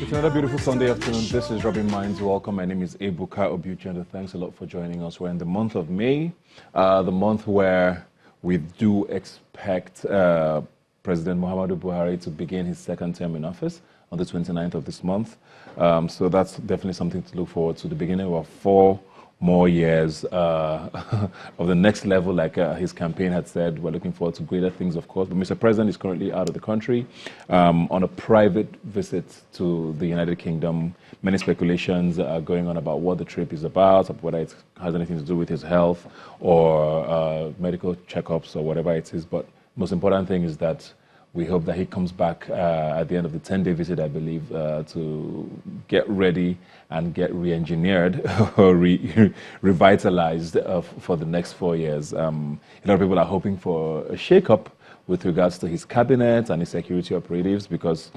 It's another beautiful Sunday afternoon. This is Rubbin Minds. Welcome. My name is Ebuka Obuchendo. Thanks a lot for joining us. We're in the month of May, the month where we do expect President Muhammadu Buhari to begin his second term in office on the 29th of this month. So that's definitely something to look forward to. The beginning of 4 more years of the next level, like his campaign had said. We're looking forward to greater things, of course. But Mr. President is currently out of the country on a private visit to the United Kingdom. Many speculations are going on about what the trip is about, whether it has anything to do with his health or medical checkups or whatever it is. But most important thing is that we hope that he comes back at the end of the 10-day visit, I believe, to get ready and get re-engineered or revitalized for the next 4 years. A lot of people are hoping for a shake-up with regards to his cabinet and his security operatives, because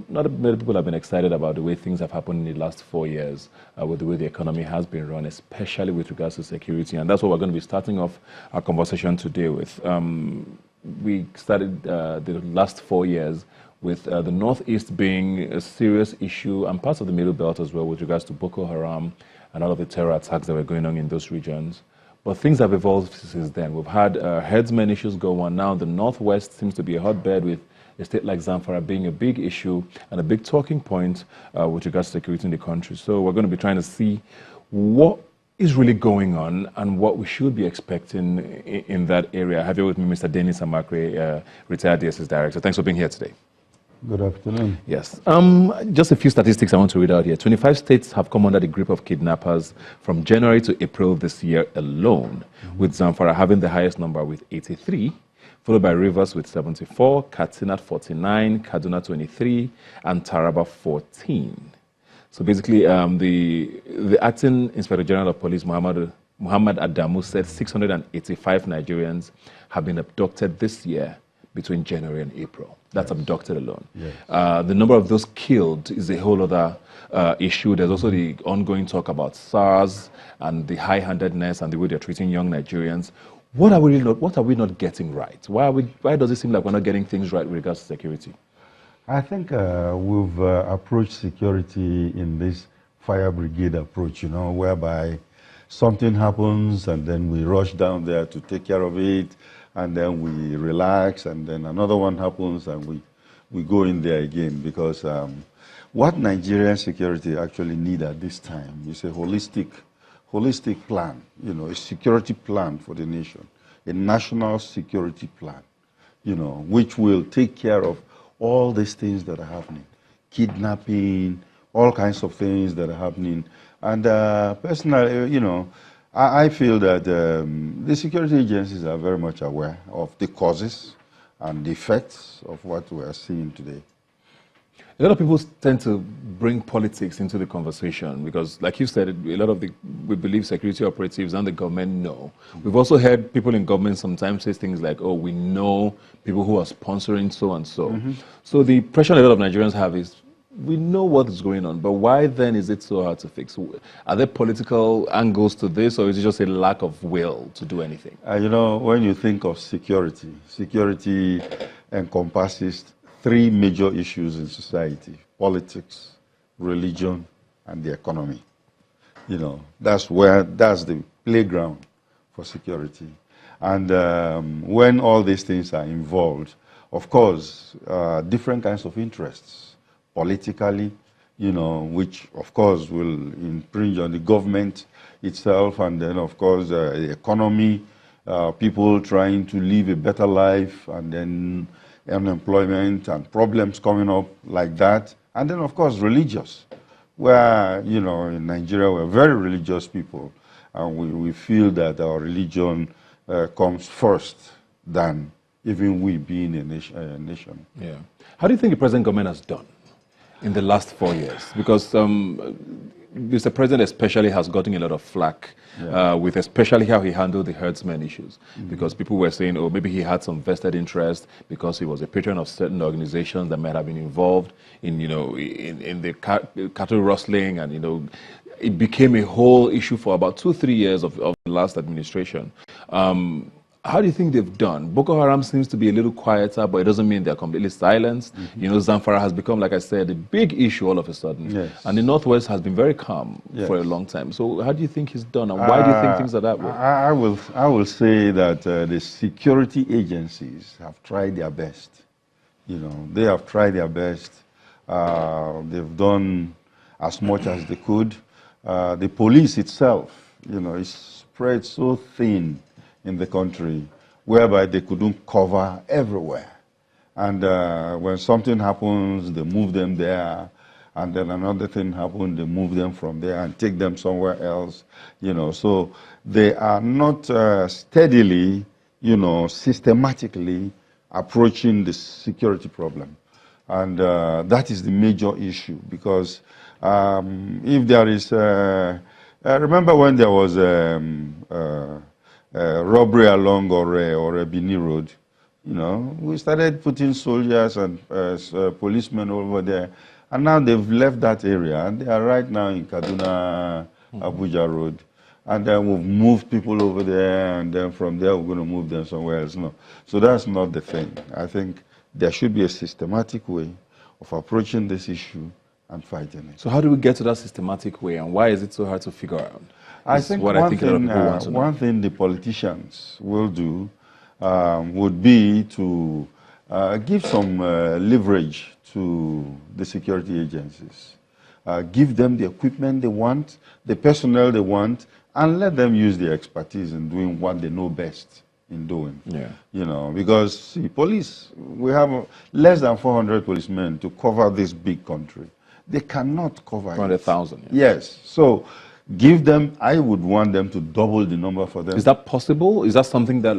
not many people have been excited about the way things have happened in the last 4 years with the way the economy has been run, especially with regards to security. And that's what we're going to be starting off our conversation today with. We started the last 4 years with the Northeast being a serious issue, and parts of the Middle Belt as well, with regards to Boko Haram and all of the terror attacks that were going on in those regions. But things have evolved since then. We've had herdsmen issues go on. Now the Northwest seems to be a hotbed, with a state like Zamfara being a big issue and a big talking point with regards to security in the country. So we're going to be trying to see what is really going on and what we should be expecting in that area. I have here with me Mr. Amachree, retired DSS director. Thanks for being here today. Good afternoon. Yes. Just a few statistics I want to read out here. 25 states have come under the grip of kidnappers from January to April this year alone, with Zamfara having the highest number with 83, followed by Rivers with 74, Katsina 49, Kaduna 23, and Taraba 14. So basically, the acting Inspector General of Police, Muhammad Adamu, said 685 Nigerians have been abducted this year between January and April. That's abducted alone. Yes. The number of those killed is a whole other issue. There's also the ongoing talk about SARS and the high-handedness and the way they're treating young Nigerians. What are we not getting right? Why does it seem like we're not getting things right with regards to security? I think we've approached security in this fire brigade approach, whereby something happens and then we rush down there to take care of it, and then we relax, and then another one happens and we go in there again, because what Nigerian security actually need at this time is a holistic plan, a security plan for the nation, a national security plan, which will take care of all these things that are happening, kidnapping, all kinds of things that are happening. And personally, I feel that the security agencies are very much aware of the causes and the effects of what we are seeing today. A lot of people tend to bring politics into the conversation because, like you said, we believe security operatives and the government know. We've also heard people in government sometimes say things like, oh, we know people who are sponsoring so and so. So the impression a lot of Nigerians have is, we know what is going on, but why then is it so hard to fix? Are there political angles to this, or is it just a lack of will to do anything? When you think of security encompasses 3 major issues in society: politics, religion, and the economy. That's the playground for security. And when all these things are involved, of course, different kinds of interests, politically, which of course will impinge on the government itself, and then of course the economy, people trying to live a better life, and then unemployment and problems coming up like that. And then of course religious, where in Nigeria we're very religious people, and we feel that our religion comes first than even we being a nation. Yeah. How do you think the present government has done in the last 4 years? Because Mr. President especially has gotten a lot of flack with especially how he handled the herdsmen issues. Because people were saying, oh, maybe he had some vested interest because he was a patron of certain organizations that might have been involved in, in the cattle rustling, and, it became a whole issue for about 2-3 years of the last administration. how do you think they've done? Boko Haram seems to be a little quieter, but it doesn't mean they're completely silenced. You know, Zamfara has become, like I said, a big issue all of a sudden. Yes. And the Northwest has been very calm for a long time. So how do you think he's done, and why do you think things are that way? I will say that the security agencies have tried their best. You know, they have tried their best. They've done as much as they could. The police itself, you know, is spread so thin in the country, whereby they couldn't cover everywhere. And when something happens, they move them there, and then another thing happens, they move them from there and take them somewhere else, you know. So they are not steadily, you know, systematically approaching the security problem. And that is the major issue, because if there is, remember when there was robbery along or a Bini Road, you know, we started putting soldiers and policemen over there, and now they've left that area, and they are right now in Kaduna, Abuja Road, and then we've moved people over there, and then from there we're going to move them somewhere else. No, so that's not the thing. I think there should be a systematic way of approaching this issue and fighting it. So how do we get to that systematic way, and why is it so hard to figure out? I think one thing the politicians will do would be to give some leverage to the security agencies. Give them the equipment they want, the personnel they want, and let them use their expertise in doing what they know best in doing. Yeah. You know, because see, police, we have less than 400 policemen to cover this big country. They cannot cover 400,000. Yeah. Yes. So give them, I would want them to double the number for them. Is that possible? Is that something that,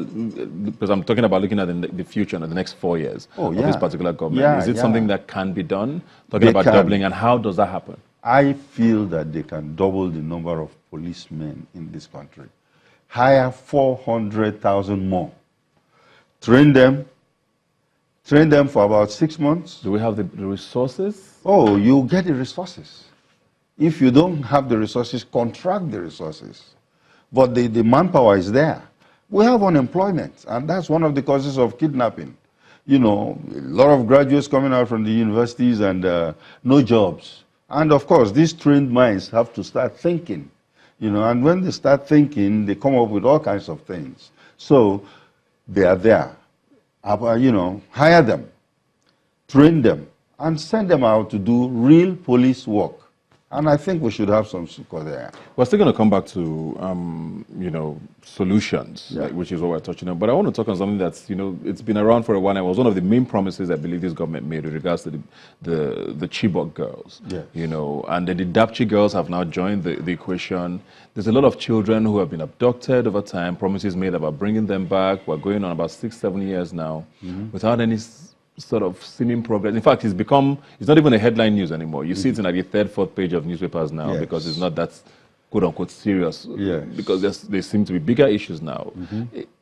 because I'm talking about looking at the future in the next 4 years of this particular government. Is it something that can be done? Talking about doubling, and how does that happen? I feel that they can double the number of policemen in this country. Hire 400,000 more. Train them for about 6 months. Do we have the resources? Oh, you get the resources. If you don't have the resources, contract the resources. But the manpower is there. We have unemployment, and that's one of the causes of kidnapping. You know, a lot of graduates coming out from the universities and no jobs. And of course, these trained minds have to start thinking. You know, and when they start thinking, they come up with all kinds of things. So they are there. You know, hire them, train them, and send them out to do real police work. And I think we should have some support there. We're still going to come back to, you know, solutions, which is what we're touching on. But I want to talk on something that's, you know, it's been around for a while. It was one of the main promises I believe this government made with regards to the Chibok girls. Yes. You know, and the Dapchi girls have now joined the equation. There's a lot of children who have been abducted over time, promises made about bringing them back. We're going on about 6-7 years now without any sort of seeming progress. In fact, it's not even a headline news anymore. You see it in like the 3rd, 4th page of newspapers now because it's not that quote-unquote serious. Because there seem to be bigger issues now.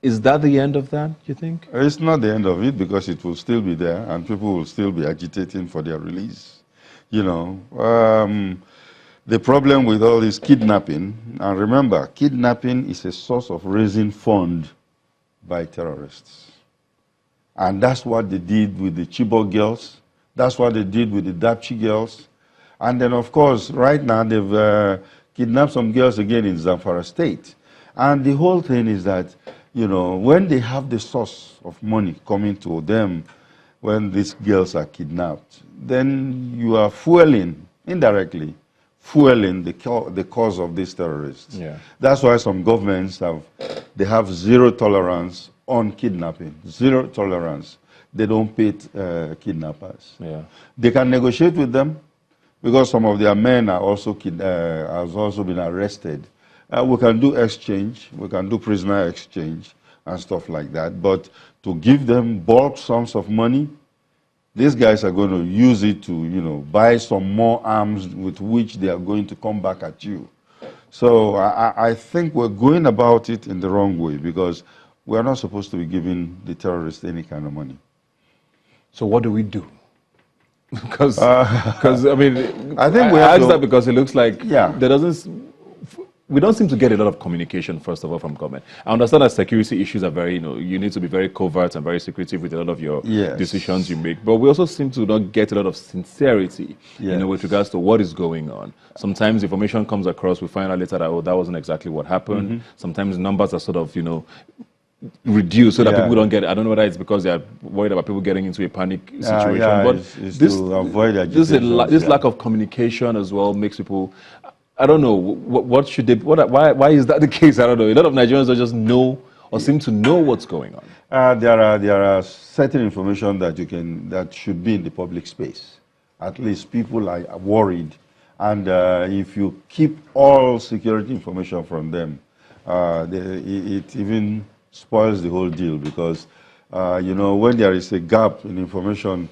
Is that the end of that, you think? It's not the end of it, because it will still be there and people will still be agitating for their release. You know, the problem with all this kidnapping, and remember, kidnapping is a source of raising funds by terrorists. And that's what they did with the Chibok girls. That's what they did with the Dapchi girls. And then, of course, right now they've kidnapped some girls again in Zamfara State. And the whole thing is that, you know, when they have the source of money coming to them, when these girls are kidnapped, then you are indirectly fueling the cause of these terrorists. Yeah. That's why some governments have zero tolerance on kidnapping, zero tolerance. They don't pay kidnappers. Yeah. They can negotiate with them, because some of their men are also has also been arrested. We can do exchange, we can do prisoner exchange and stuff like that. But to give them bulk sums of money, these guys are going to use it to, you know, buy some more arms with which they are going to come back at you. So I think we're going about it in the wrong way, because we are not supposed to be giving the terrorists any kind of money. So what do we do? Because I mean, I think I asked that because it looks like there doesn't. we don't seem to get a lot of communication, first of all, from government. I understand that security issues are very, you need to be very covert and very secretive with a lot of your decisions you make. But we also seem to not get a lot of sincerity, with regards to what is going on. Sometimes information comes across, we find out later that, oh, that wasn't exactly what happened. Sometimes numbers are sort of, reduced so that people don't get it. I don't know whether it's because they are worried about people getting into a panic situation. But it's to avoid agitation. This lack of communication as well makes people... I don't know, what should they... Why is that the case? I don't know. A lot of Nigerians don't just know or seem to know what's going on. There are certain information that should be in the public space. At least people are worried. And if you keep all security information from them, it even spoils the whole deal because, when there is a gap in information,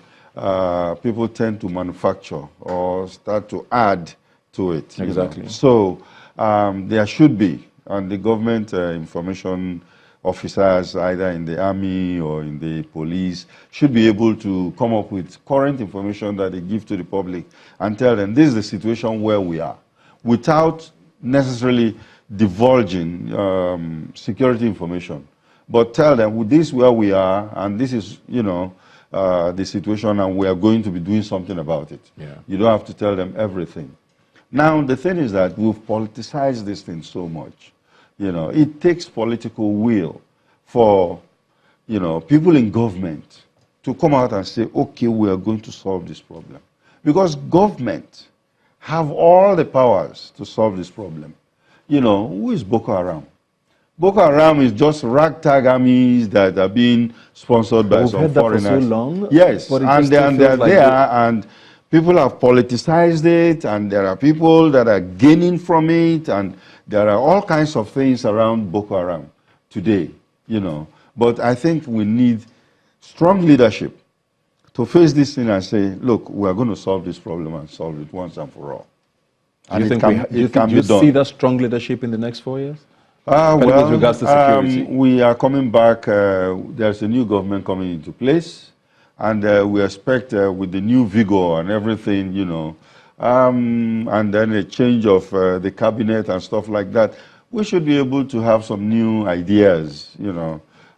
people tend to manufacture or start to add to it. Exactly. So there should be, and the government information officers, either in the army or in the police, should be able to come up with current information that they give to the public and tell them this is the situation where we are, without necessarily divulging security information. But tell them, well, this is where we are, and this is, the situation, and we are going to be doing something about it. Yeah. You don't have to tell them everything. Now, the thing is that we've politicized this thing so much. It takes political will for, people in government to come out and say, okay, we are going to solve this problem. Because government have all the powers to solve this problem. Who is Boko Haram? Boko Haram is just ragtag armies that are being sponsored by some foreigners. We've had that for so long. Yes, and they're there, and people have politicized it, and there are people that are gaining from it, and there are all kinds of things around Boko Haram today, But I think we need strong leadership to face this thing and say, look, we are going to solve this problem and solve it once and for all. And do you see that strong leadership in the next 4 years? With regards to security? We are coming back. There's a new government coming into place, and we expect with the new vigor and everything, and then a change of the cabinet and stuff like that, we should be able to have some new ideas,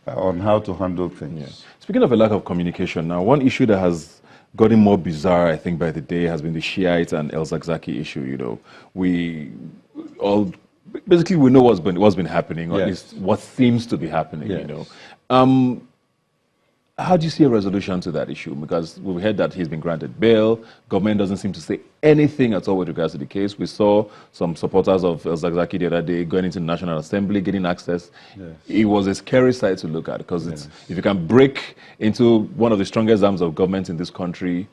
on how to handle things. Yeah. Speaking of a lack of communication, now one issue that has gotten more bizarre, I think, by the day has been the Shiite and El Zakzaky issue. We all... Basically, we know what's been happening, or at least what seems to be happening. How do you see a resolution to that issue? Because we've heard that he's been granted bail. Government doesn't seem to say anything at all with regards to the case. We saw some supporters of El Zakzaky the other day going into the National Assembly, getting access. Yes. It was a scary sight to look at because if you can break into one of the strongest arms of government in this country,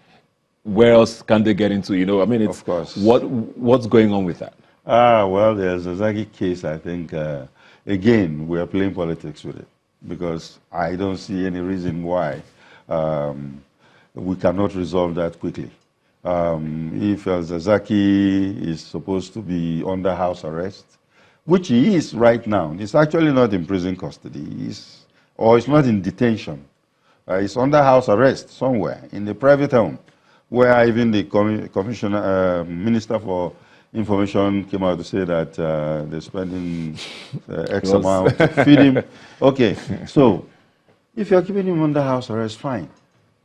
where else can they get into? Of course. What's going on with that? Well, the Zakzaky case, I think, again, we are playing politics with it because I don't see any reason why we cannot resolve that quickly. If El Zakzaky is supposed to be under house arrest, which he is right now, he's actually not in prison custody, he's not in detention. He's under house arrest somewhere in the private home, where even the commissioner, Minister for Information came out to say that they're spending X amount to feed him. Okay, so if you're keeping him under house arrest, fine.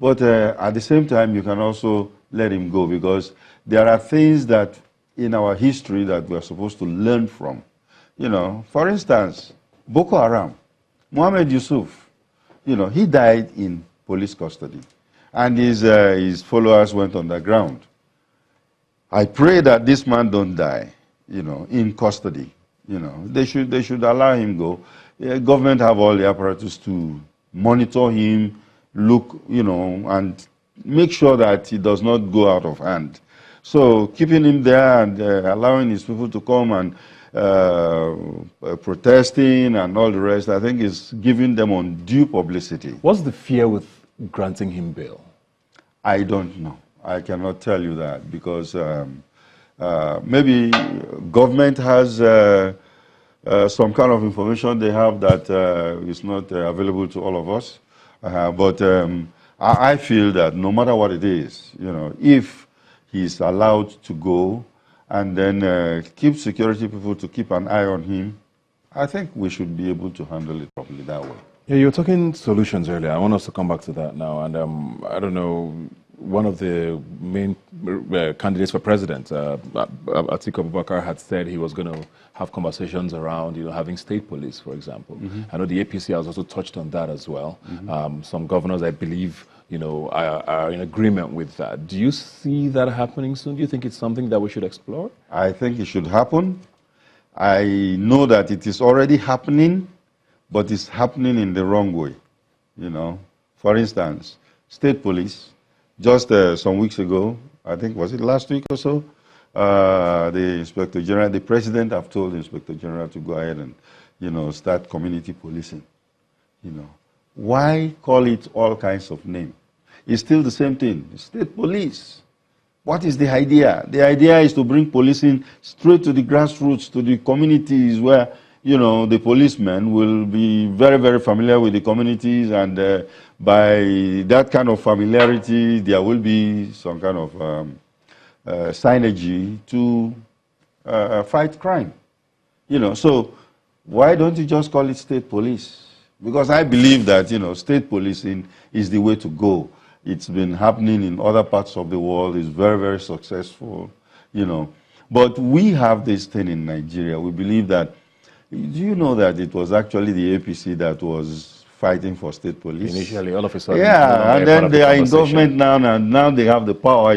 But at the same time, you can also let him go because there are things that in our history that we're supposed to learn from. For instance, Boko Haram, Mohammed Yusuf, he died in police custody and his followers went underground. I pray that this man don't die, in custody. They should allow him go. Government have all the apparatus to monitor him, look, and make sure that he does not go out of hand. So keeping him there and allowing his people to come and protesting and all the rest, I think is giving them undue publicity. What's the fear with granting him bail? I don't know. I cannot tell you that because maybe government has some kind of information they have that is not available to all of us. But I feel that no matter what it is, if he's allowed to go and then keep security people to keep an eye on him, I think we should be able to handle it properly that way. Yeah, you were talking solutions earlier. I want us to come back to that now. And I don't know, one of the main candidates for president, Atiku Abubakar, had said he was going to have conversations around, having state police, for example. I know the APC has also touched on that as well. Some governors, I believe, are in agreement with that. Do you see that happening soon? Do you think it's something that we should explore? I think it should happen. I know that it is already happening, but it's happening in the wrong way. For instance, state police. Just some weeks ago, I think, was it last week or so, the Inspector General, the President have told the Inspector General to go ahead and, start community policing. Why call it all kinds of names? It's still the same thing, state police. What is the idea? The idea is to bring policing straight to the grassroots, to the communities where, the policemen will be very, very familiar with the communities, and by that kind of familiarity, there will be some kind of synergy to fight crime. So why don't you just call it state police? Because I believe that, state policing is the way to go. It's been happening in other parts of the world. It's very, very successful, But we have this thing in Nigeria. We believe that. Do you know that it was actually the APC that was fighting for state police? Initially, all of a sudden. Yeah, and then they are in government now, and now they have the power,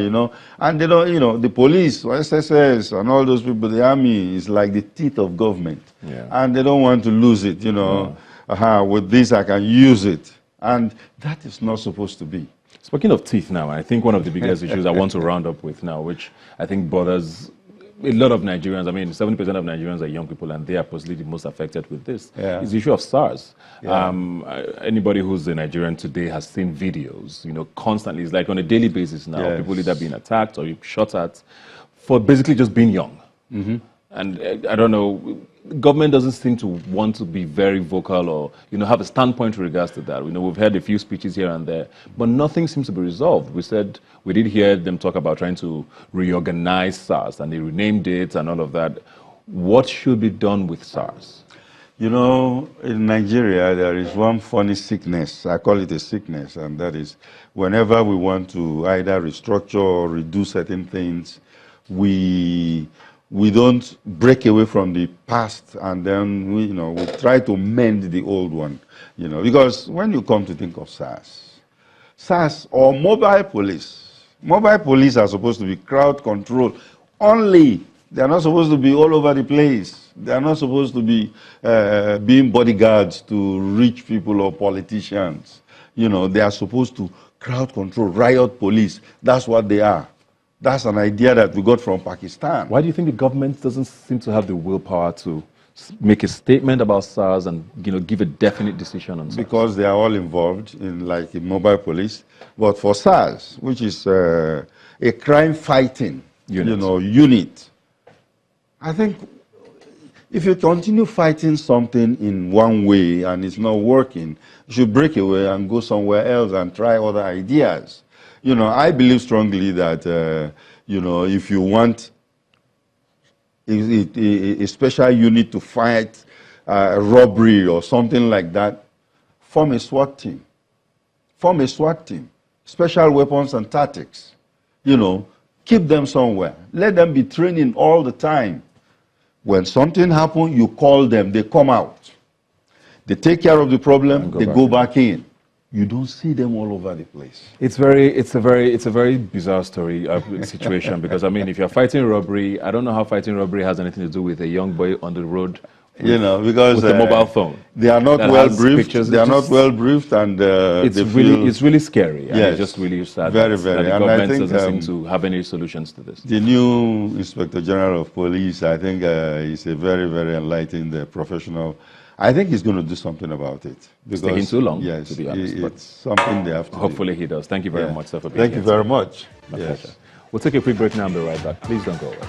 And they don't, the police, SSS, and all those people, the army is like the teeth of government. Yeah. And they don't want to lose it, With this, I can use it. And that is not supposed to be. Speaking of teeth now, I think one of the biggest issues I want to round up with now, which I think bothers a lot of Nigerians, 70% of Nigerians are young people, and they are possibly the most affected with this, is the issue of SARS. Yeah. Anybody who's a Nigerian today has seen videos, constantly. It's like on a daily basis now, people either being attacked or shot at for basically just being young. And I don't know, government doesn't seem to want to be very vocal or, have a standpoint in regards to that. We've heard a few speeches here and there, but nothing seems to be resolved. We did hear them talk about trying to reorganize SARS, and they renamed it and all of that. What should be done with SARS? In Nigeria, there is one funny sickness. I call it a sickness, and that is whenever we want to either restructure or redo certain things, we don't break away from the past, and then we try to mend the old one, because when you come to think of SARS or mobile police are supposed to be crowd control only. They are not supposed to be all over the place. They are not supposed to be being bodyguards to rich people or politicians. They are supposed to crowd control, riot police. That's what they are. That's an idea that we got from Pakistan. Why do you think the government doesn't seem to have the willpower to make a statement about SARS and give a definite decision on SARS? Because they are all involved in mobile police. But for SARS, which is a crime fighting unit, I think if you continue fighting something in one way and it's not working, you should break away and go somewhere else and try other ideas. I believe strongly that, if you want a special unit to fight robbery or something like that, form a SWAT team. Form a SWAT team. Special weapons and tactics. Keep them somewhere. Let them be training all the time. When something happens, you call them. They come out. They take care of the problem. They go back in. You don't see them all over the place. It's a very bizarre situation because if you're fighting robbery, I don't know how fighting robbery has anything to do with a young boy on the road. Because with a mobile phone. They are not well briefed. They are not well briefed, and it's really scary. Yes, it's just really sad. Very. That the government doesn't seem to have any solutions to this. The new Inspector General of Police, I think, is a very, very enlightened professional. I think he's going to do something about it. It's taking too long, yes, to be honest. It's something they have to hopefully do. He does. Thank you very much, sir, for being here. Thank you very much. My pleasure. We'll take a quick break now and be right back. Please don't go away.